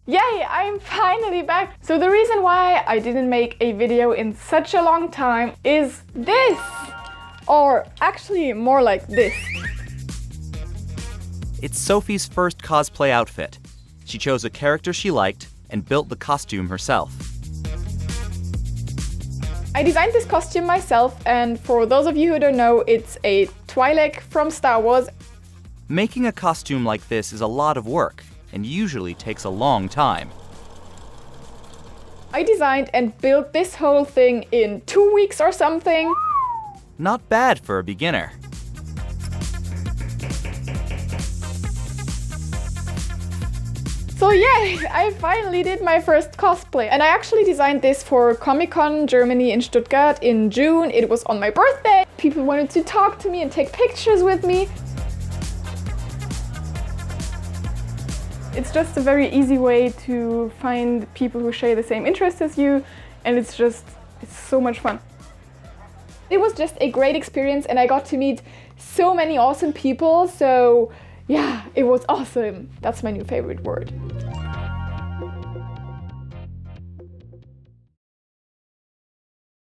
Yay, I'm finally back! So the reason why I didn't make a video in such a long time is this! Or actually more like this. It's Sophie's first cosplay outfit. She chose a character she liked and built the costume herself. I designed this costume myself, and for those of you who don't know, it's a Twi'lek from Star Wars. Making a costume like this is a lot of work and usually takes a long time. I designed and built this whole thing in 2 weeks or something. Not bad for a beginner. So yeah, I finally did my first cosplay. And I actually designed this for Comic-Con Germany in Stuttgart in June. It was on my birthday. People wanted to talk to me and take pictures with me. It's just a very easy way to find people who share the same interests as you, and it's so much fun. It was just a great experience and I got to meet so many awesome people, so yeah, it was awesome. That's my new favorite word.